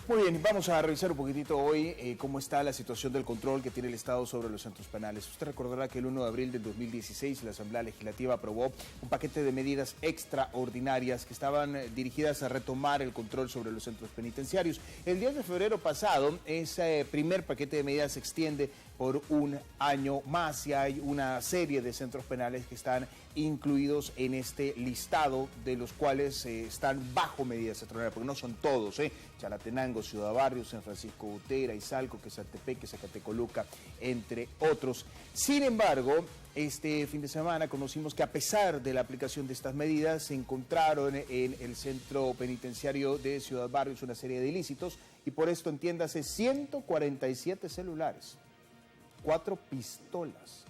Muy bien, vamos a revisar un poquitito hoy cómo está la situación del control que tiene el Estado sobre los centros penales. Usted recordará que el 1 de abril del 2016 la Asamblea Legislativa aprobó un paquete de medidas extraordinarias que estaban dirigidas a retomar el control sobre los centros penitenciarios. El 10 de febrero pasado, ese primer paquete de medidas se extiende por un año más y hay una serie de centros penales que están incluidos en este listado, de los cuales están bajo medidas extraordinarias, porque no son todos, Chalatenango, Ciudad Barrios, San Francisco Gotera, Izalco, Quesaltepeque, Zacatecoluca, entre otros. Sin embargo, este fin de semana conocimos que a pesar de la aplicación de estas medidas, se encontraron en el centro penitenciario de Ciudad Barrios una serie de ilícitos y por esto, entiéndase, 147 celulares, 4 pistolas,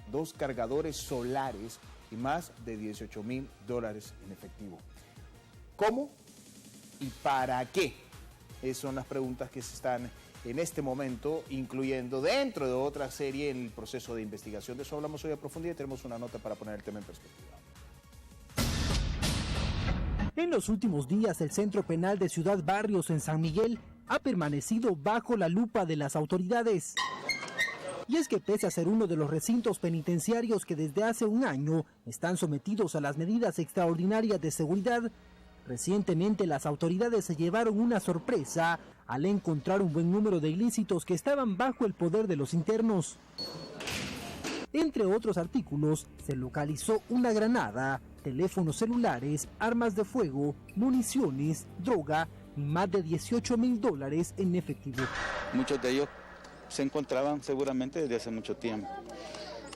2 cargadores solares y más de $18,000 en efectivo. ¿Cómo y para qué? Esas son las preguntas que se están en este momento incluyendo dentro de otra serie en el proceso de investigación. De eso hablamos hoy a profundidad y tenemos una nota para poner el tema en perspectiva. En los últimos días, el Centro Penal de Ciudad Barrios en San Miguel ha permanecido bajo la lupa de las autoridades. Y es que pese a ser uno de los recintos penitenciarios que desde hace un año están sometidos a las medidas extraordinarias de seguridad, recientemente las autoridades se llevaron una sorpresa al encontrar un buen número de ilícitos que estaban bajo el poder de los internos. Entre otros artículos, se localizó una granada, teléfonos celulares, armas de fuego, municiones, droga y más de $18,000 en efectivo. Muchos de ellos se encontraban seguramente desde hace mucho tiempo.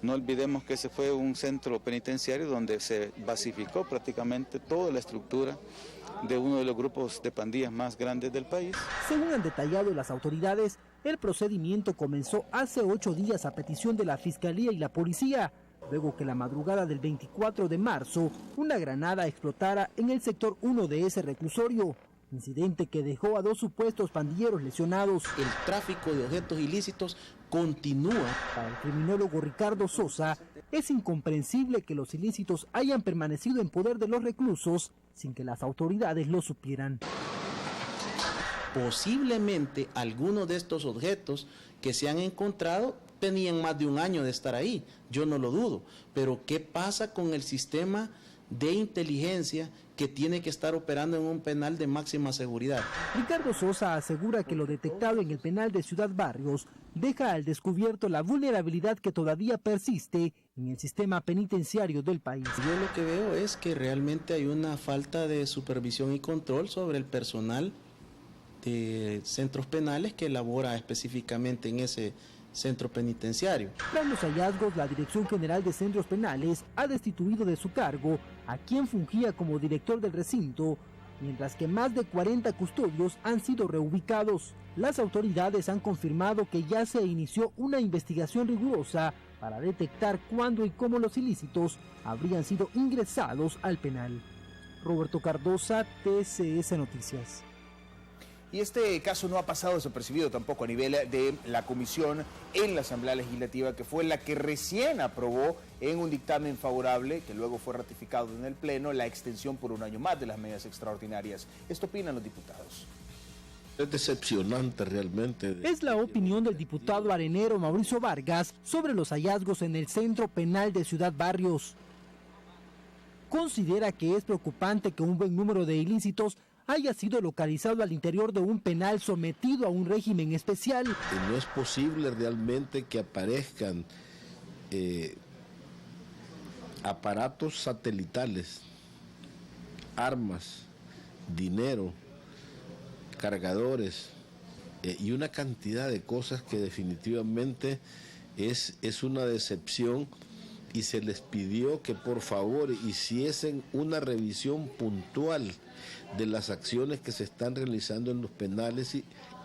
No olvidemos que ese fue un centro penitenciario donde se basificó prácticamente toda la estructura de uno de los grupos de pandillas más grandes del país. Según han detallado las autoridades, el procedimiento comenzó hace 8 días a petición de la Fiscalía y la Policía, luego que la madrugada del 24 de marzo una granada explotara en el sector 1 de ese reclusorio. Incidente que dejó a 2 supuestos pandilleros lesionados. El tráfico de objetos ilícitos continúa. Para el criminólogo Ricardo Sosa, es incomprensible que los ilícitos hayan permanecido en poder de los reclusos sin que las autoridades lo supieran. Posiblemente algunos de estos objetos que se han encontrado tenían más de un año de estar ahí, yo no lo dudo, pero ¿qué pasa con el sistema de inteligencia que tiene que estar operando en un penal de máxima seguridad? Ricardo Sosa asegura que lo detectado en el penal de Ciudad Barrios deja al descubierto la vulnerabilidad que todavía persiste en el sistema penitenciario del país. Yo lo que veo es que realmente hay una falta de supervisión y control sobre el personal de centros penales que elabora específicamente en ese centro penitenciario. Tras los hallazgos, la Dirección General de Centros Penales ha destituido de su cargo a quien fungía como director del recinto, mientras que más de 40 custodios han sido reubicados. Las autoridades han confirmado que ya se inició una investigación rigurosa para detectar cuándo y cómo los ilícitos habrían sido ingresados al penal. Roberto Cardosa, TCS Noticias. Y este caso no ha pasado desapercibido tampoco a nivel de la comisión en la Asamblea Legislativa, que fue la que recién aprobó en un dictamen favorable, que luego fue ratificado en el Pleno, la extensión por un año más de las medidas extraordinarias. Esto opinan los diputados. Es decepcionante realmente. Es la opinión del diputado arenero Mauricio Vargas sobre los hallazgos en el Centro Penal de Ciudad Barrios. Considera que es preocupante que un buen número de ilícitos haya sido localizado al interior de un penal sometido a un régimen especial. No es posible realmente que aparezcan aparatos satelitales, armas, dinero, cargadores y una cantidad de cosas que definitivamente es una decepción, y se les pidió que por favor hiciesen una revisión puntual de las acciones que se están realizando en los penales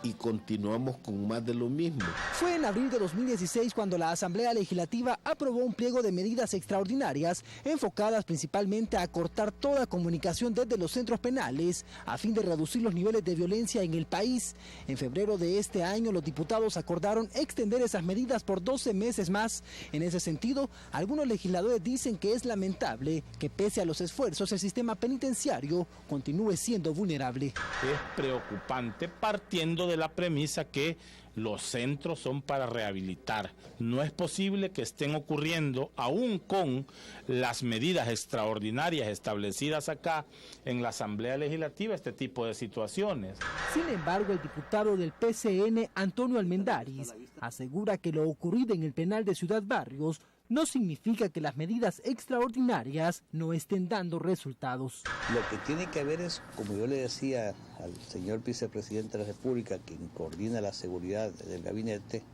y continuamos con más de lo mismo. Fue en abril de 2016 cuando la Asamblea Legislativa aprobó un pliego de medidas extraordinarias enfocadas principalmente a cortar toda comunicación desde los centros penales a fin de reducir los niveles de violencia en el país. En febrero de este año los diputados acordaron extender esas medidas por 12 meses más. En ese sentido, algunos legisladores dicen que es lamentable que pese a los esfuerzos el sistema penitenciario continúe siendo vulnerable. Es preocupante partiendo de la premisa que los centros son para rehabilitar. No es posible que estén ocurriendo, aún con las medidas extraordinarias establecidas acá en la Asamblea Legislativa, este tipo de situaciones. Sin embargo, el diputado del PCN, Antonio Almendaris, asegura que lo ocurrido en el penal de Ciudad Barrios no significa que las medidas extraordinarias no estén dando resultados. Lo que tiene que haber es, como yo le decía al señor vicepresidente de la República, quien coordina la seguridad del gabinete,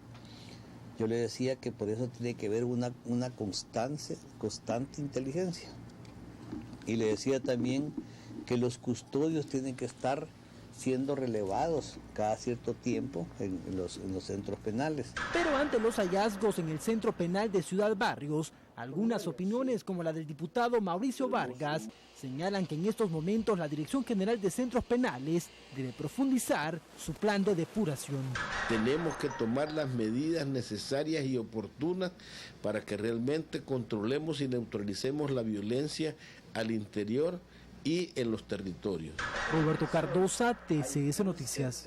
yo le decía que por eso tiene que haber una constante inteligencia. Y le decía también que los custodios tienen que estar siendo relevados cada cierto tiempo en los centros penales. Pero ante los hallazgos en el centro penal de Ciudad Barrios, algunas opiniones como la del diputado Mauricio Vargas señalan que en estos momentos la Dirección General de Centros Penales debe profundizar su plan de depuración. Tenemos que tomar las medidas necesarias y oportunas para que realmente controlemos y neutralicemos la violencia al interior y en los territorios. Roberto Cardosa, TCS Noticias.